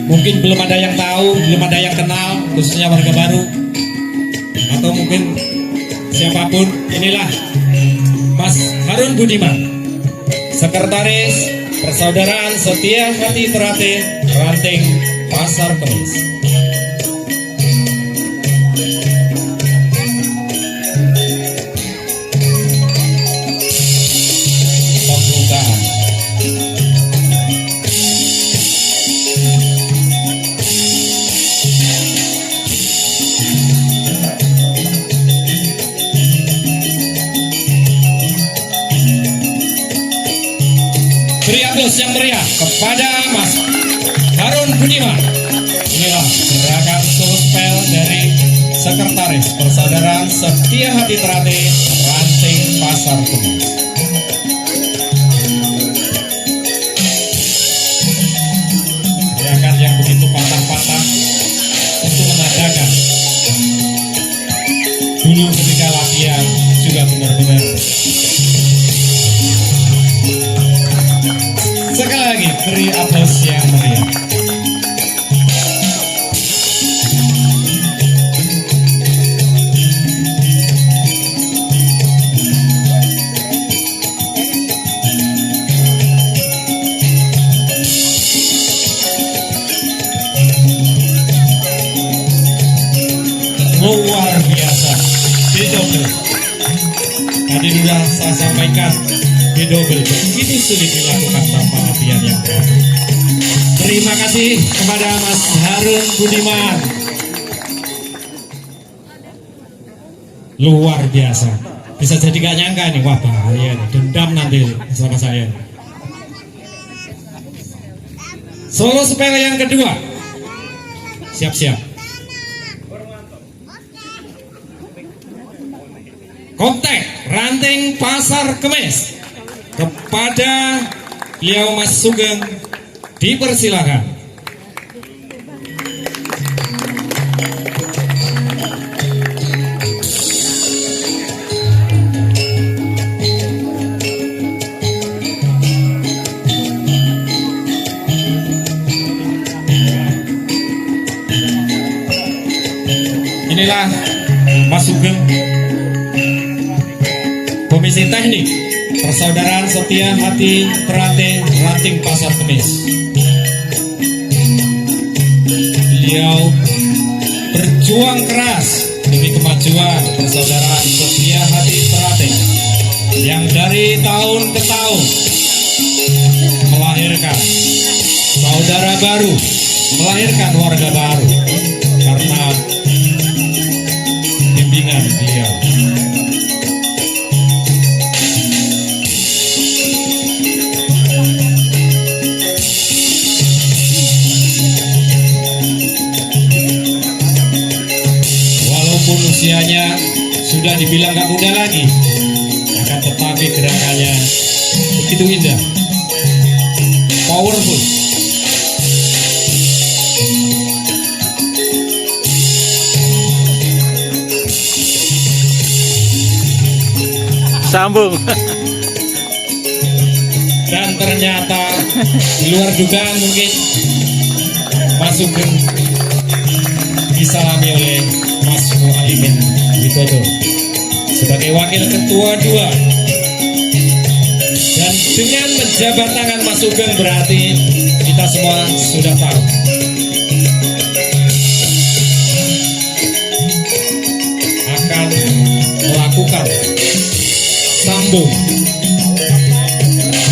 Mungkin belum ada yang tahu, belum ada yang kenal, khususnya warga baru atau mungkin siapapun. Inilah Mas Harun Budiman, Sekretaris Persaudaraan Setia Hati Trate Ranting Pasar Kemis. Pembukaan. Beri aplaus yang meriah kepada Mas Harun Budiman. Inilah gerakan solo spell dari Sekretaris Persaudaraan Setia Hati Trate Ranting Pasar Kemis. Gerakan yang begitu patah-patah untuk menandakan dulu ketika latihan juga benar-benar. Sekali lagi beri aplaus yang meriah. Luar biasa, didobel. Tadi sudah saya sampaikan, didobel. Begitu sulit dilakukan tanpa latihan yang berat. Terima kasih kepada Mas Harun Budiman. Luar biasa. Bisa jadi gak nyangka nih, wah bahaya nih, dendam nanti sama saya. Solo spell yang kedua. Siap-siap. Kontak Ranting Pasar Kemis, kepada beliau Mas Sugeng, dipersilakan. Inilah Mas Sugeng, Komisi Teknik Persaudaraan Setia Hati Trate Ranting Pasar Kemis. Beliau berjuang keras demi kemajuan Persaudaraan Setia Hati Trate yang dari tahun ke tahun melahirkan saudara baru, melahirkan warga baru karena bimbingan beliau. Usianya sudah dibilang gak muda lagi, akan tetapi gerakannya begitu indah, powerful. Sambung. Dan ternyata di luar dugaan mungkin Mas Sugeng disalami oleh Mas Muhaimin Widodo sebagai wakil ketua 2. Dan dengan menjabat tangan Mas Sugeng berarti kita semua sudah tahu akan melakukan sambung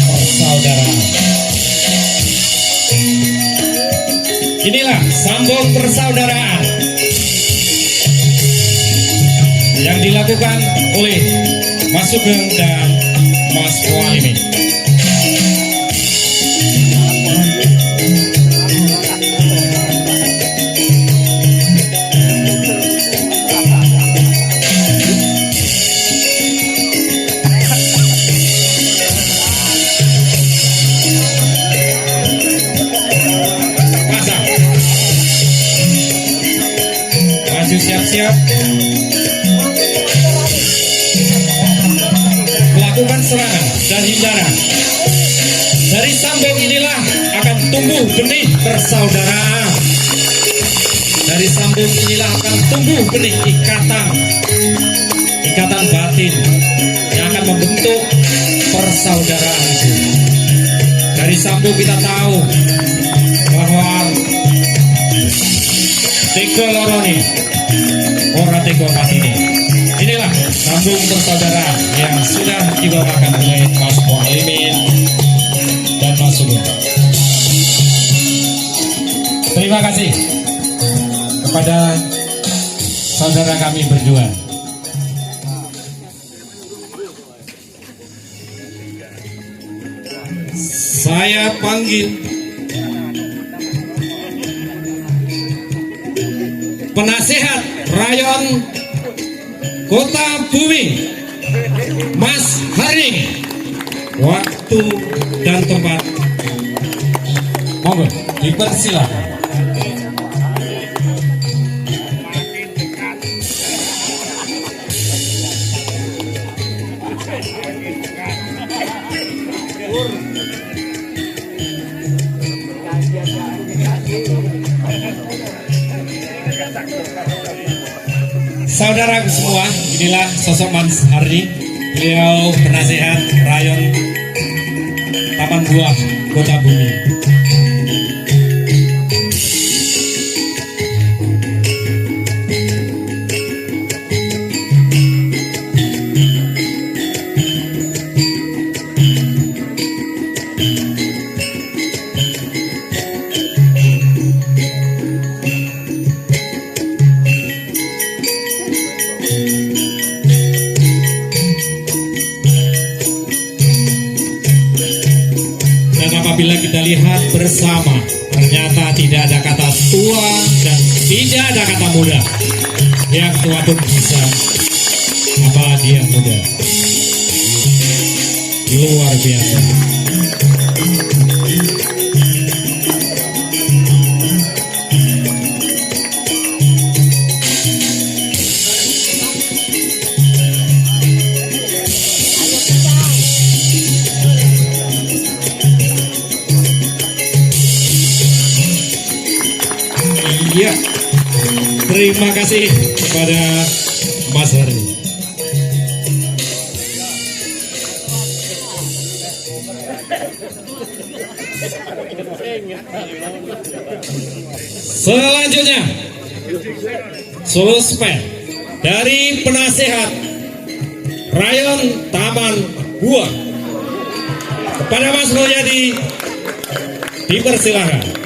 persaudaraan. Inilah sambung persaudaraan yang dilakukan oleh Mas Sugeng dan Mas Muhaimin. Maju siap-siap. Melakukan serangan dan hindaran. Dari sambung inilah akan tumbuh benih persaudaraan. Dari sambung inilah akan tumbuh benih ikatan batin yang akan membentuk persaudaraan itu. Dari sambung kita tahu bahwa Teko loroni, ora teko patini. Inilah sambung persaudaraan yang sudah dibawakan oleh Mas Muhaimin dan Mas Sugeng. Terima kasih kepada saudara kami berdua. Saya panggil penasehat rayon Kota Bumi, Mas Haring. Waktu dan tempat, monggo dipersilakan. Saudaraku semua, inilah sosok Mas Hardi. Beliau penasehat rayon Taman Buah Kota Bumi. Apabila kita lihat bersama, ternyata tidak ada kata tua dan tidak ada kata muda. Yang tua pun bisa, apalagi yang muda. Luar biasa. Ya, terima kasih kepada Mas Hardi. Selanjutnya, Suluspet dari penasehat rayon Taman Buah kepada Mas Mulyadi dipersilakan.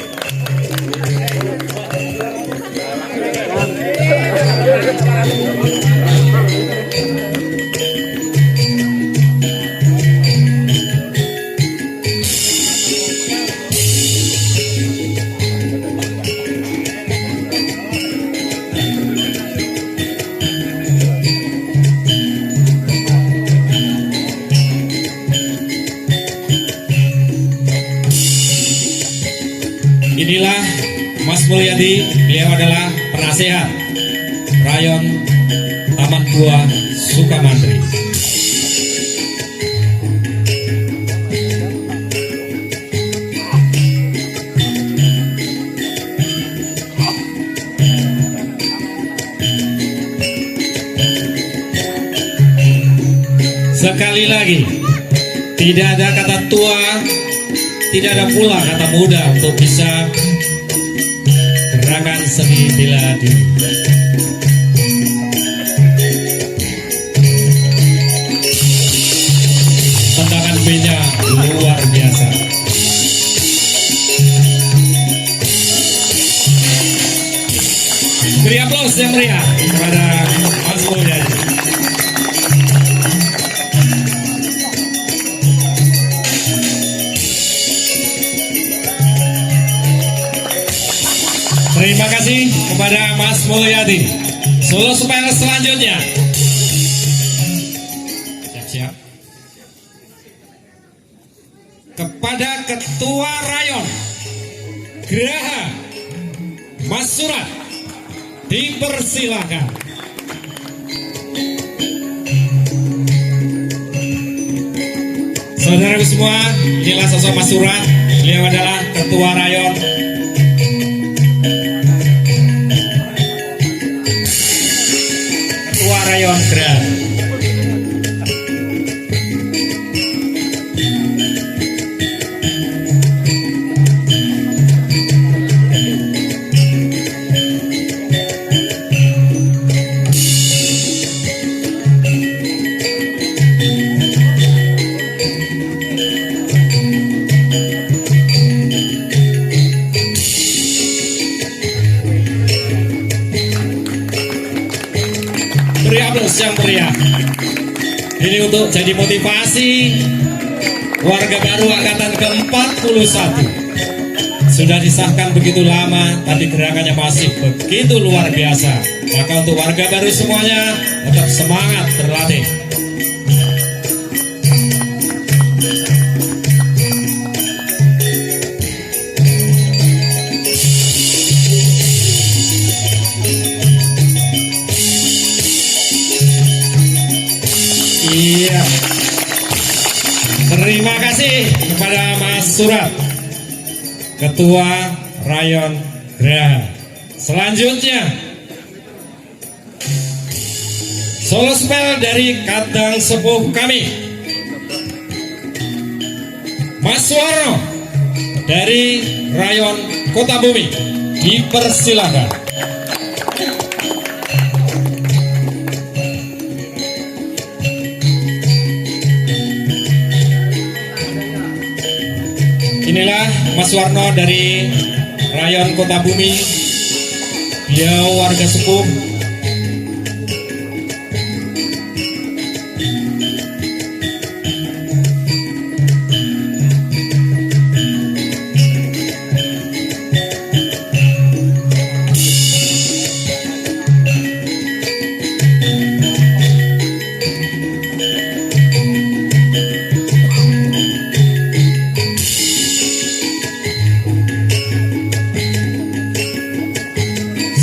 Inilah Mas Mulyadi, beliau adalah penasehat rayon Taman Buah Sukamantri. Sekali lagi, tidak ada kata tua, tidak ada pula kata muda untuk bisa gerakan seni bela diri. Tendangan B-nya luar biasa. Beri aplaus yang meriah kepada Mas Mulyadi. Terima kasih kepada Mas Mulyadi. Solo Spell selanjutnya. Siap-siap. Kepada Ketua Rayon Geraha Mas Surat, dipersilakan. Saudaraku semua, inilah sosok Mas Surat. Beliau adalah Ketua Rayon Rayon Geraha. Beri aplaus yang meriah. Ini untuk jadi motivasi warga baru angkatan ke-41. Sudah disahkan begitu lama, tapi gerakannya masih begitu luar biasa. Maka untuk warga baru semuanya tetap semangat berlatih. Iya. Terima kasih kepada Mas Surat, Ketua Rayon Geraha. Selanjutnya, solo spell dari Kadang Sepuh kami, Mas Suwarno dari Rayon Kota Bumi, dipersilakan. Inilah Mas Warno dari Rayon Kota Bumi. Beliau warga sepuh.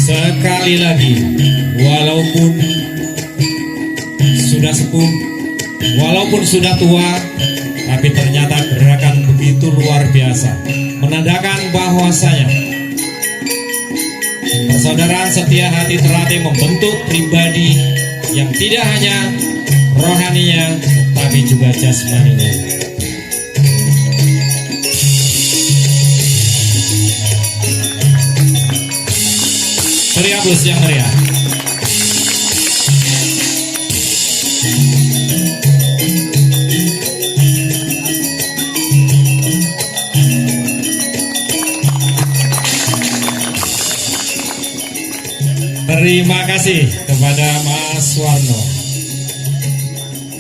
Sekali lagi, walaupun sudah sepuh, walaupun sudah tua, tapi ternyata gerakan begitu luar biasa, menandakan bahwasanya persaudaraan setia hati terlatih membentuk pribadi yang tidak hanya rohaninya, tapi juga jasmaninya. Beri aplaus yang meriah. Terima kasih kepada Mas Warno,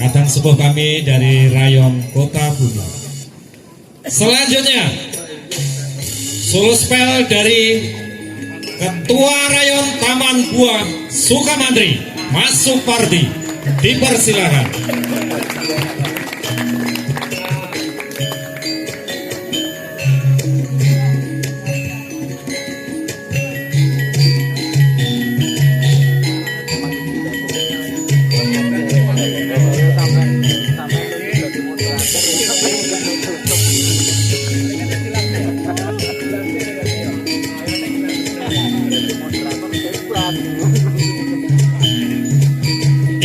Kadang Sepuh kami dari Rayon Kota Bumi. Selanjutnya, solo spell dari Ketua Rayon Taman Buah Sukamantri, Mas Supardi, dipersilakan.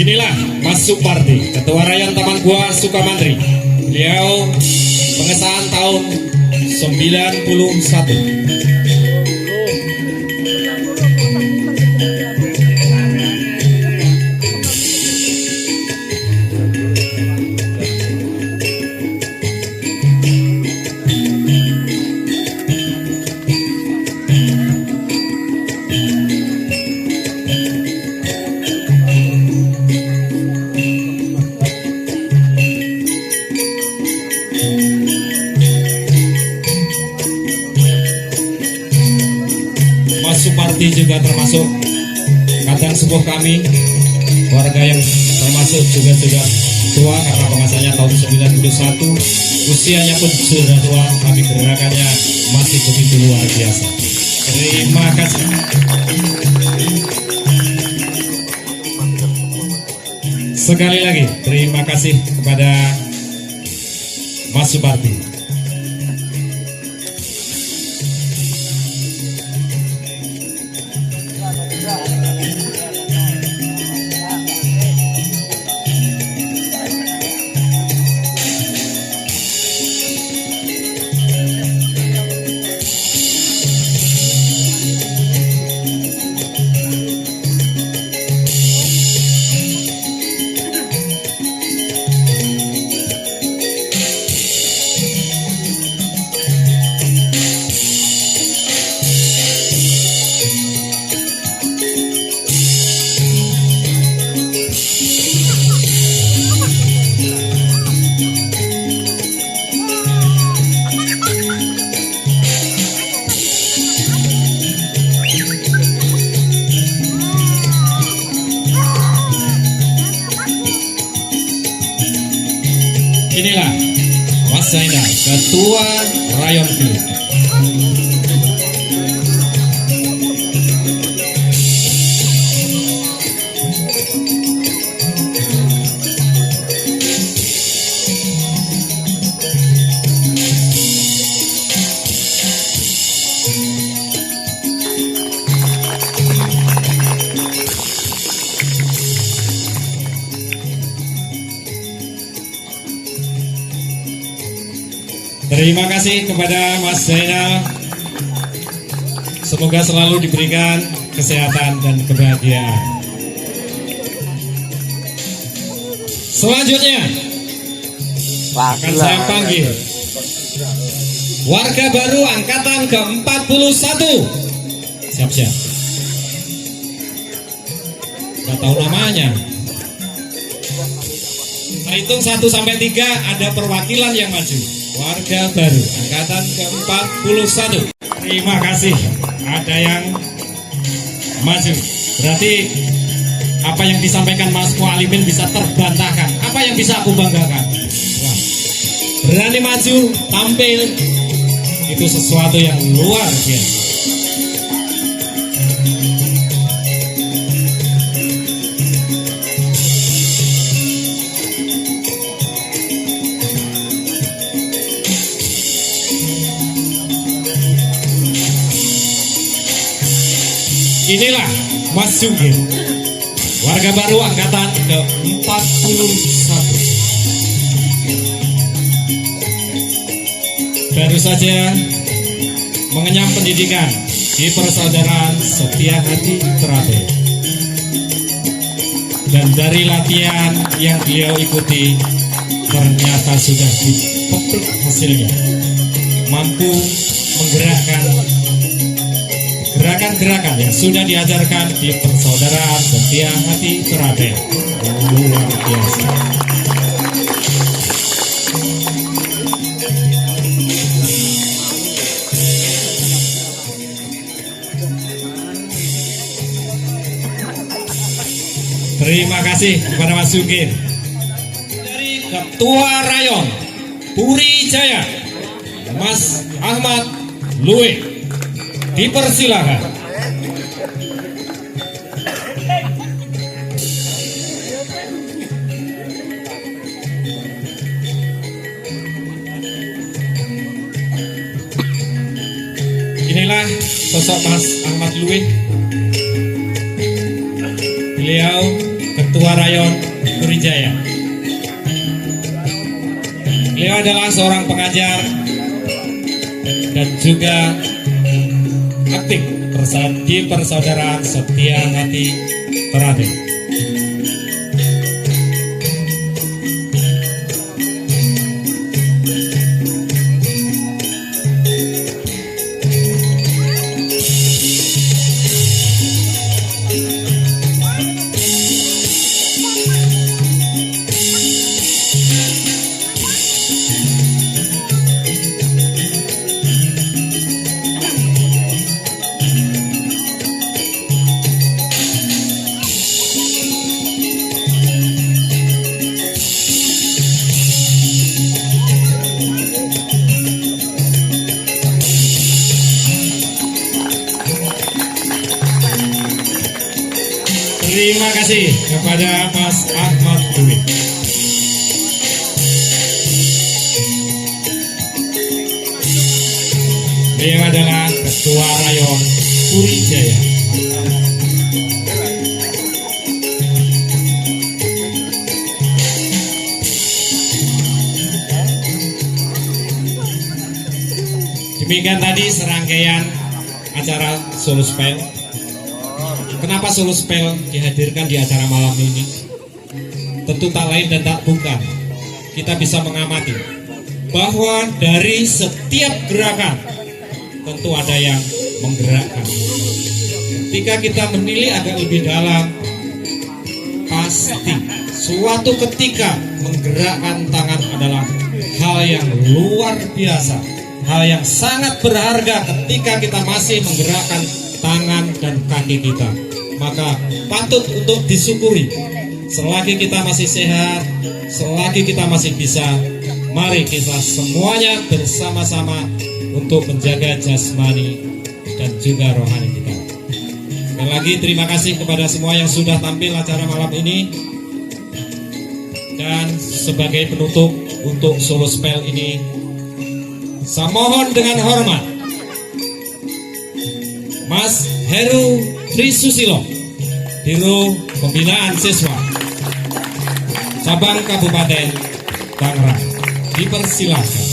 Inilah Inilah Mas Supardi, Ketua Rayon Taman Buah Sukamantri. Beliau pengesahan tahun 91. Mas Supardi juga termasuk kadang sepuh kami, warga yang termasuk juga sudah tua karena pengasahannya tahun 91, usianya pun sudah tua, tapi gerakannya masih begitu luar biasa. Terima kasih. Sekali lagi terima kasih kepada Mas Supardi. Inilah Mas Zainal, Ketua Rayon Kelu. Terima kasih kepada Mas Zainal. Semoga selalu diberikan kesehatan dan kebahagiaan. Selanjutnya akan saya panggil warga baru angkatan ke-41. Siap-siap. Gak tahu namanya. Kita hitung 1 sampai 3 ada perwakilan yang maju. Warga baru angkatan ke-41. Terima kasih. Ada yang maju. Berarti apa yang disampaikan Mas Mualimin bisa terbantahkan. Apa yang bisa aku banggakan? Wah, berani maju, tampil, itu sesuatu yang luar biasa. Inilah Mas Sugir, warga baru angkatan ke-41. Baru saja mengenyam pendidikan di Persaudaraan Setia Hati Terabe. Dan dari latihan yang beliau ikuti, ternyata sudah dipetik hasilnya. Mampu menggerakkan gerakan-gerakan yang sudah diajarkan di Persaudaraan Setia Hati Terabe. Luar biasa. Terima kasih kepada Mas Sugir. Dari Ketua Rayon Puri Jaya, Mas Ahmad Luwe. Dipersilakan. Inilah sosok Mas Ahmad Luwe. Beliau Ketua Rayon Purijaya. Beliau adalah seorang pengajar dan juga aktif di persaudaraan Setia Hati Teratai. Terima kasih kepada Mas Ahmad Dwi. Beliau adalah Ketua Rayon Purijaya. Demikian tadi serangkaian acara Solo Spell. Kenapa Solo Spell dihadirkan di acara malam ini? Tentu tak lain dan tak bukan, kita bisa mengamati bahwa dari setiap gerakan tentu ada yang menggerakkan. Ketika kita menilai agak lebih dalam, pasti suatu ketika menggerakkan tangan adalah hal yang luar biasa, hal yang sangat berharga ketika kita masih menggerakkan tangan dan kaki kita. Maka patut untuk disyukuri. Selagi kita masih sehat, selagi kita masih bisa, mari kita semuanya bersama-sama untuk menjaga jasmani dan juga rohani kita. Sekali lagi terima kasih kepada semua yang sudah tampil acara malam ini. Dan sebagai penutup untuk Solo Spell ini, saya mohon dengan hormat Mas Heru Trisusilo, Biro Pembinaan Siswa Cabang Kabupaten Tangerang, dipersilakan.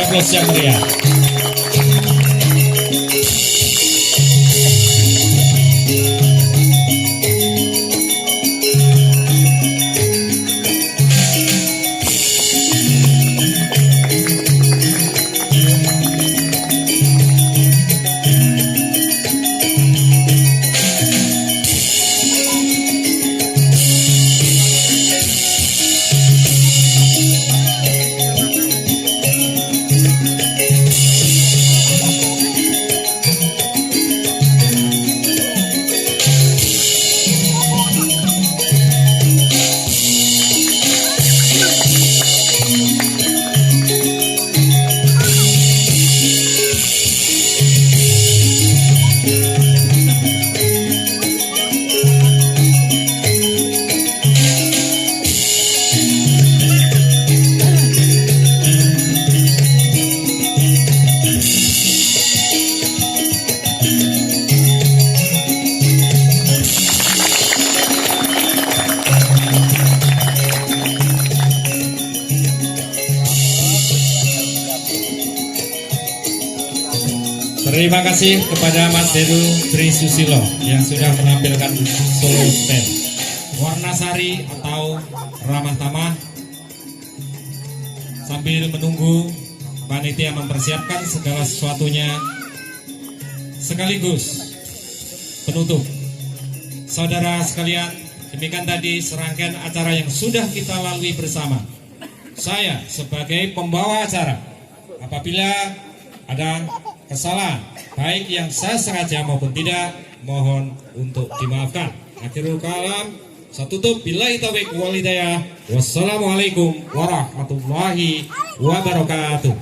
Aplaus yang meriah. Terima kasih kepada Mas Heru Trisusilo yang sudah menampilkan solo stand. Warna sari atau ramah tamah. Sambil menunggu panitia mempersiapkan segala sesuatunya, sekaligus penutup. Saudara sekalian, demikian tadi serangkaian acara yang sudah kita lalui bersama. Saya sebagai pembawa acara, apabila ada kesalahan, baik yang saya sengaja maupun tidak, mohon untuk dimaafkan. Akhirul kalam, saya tutup. Billahi taufiq wal hidayah. Wassalamualaikum warahmatullahi wabarakatuh.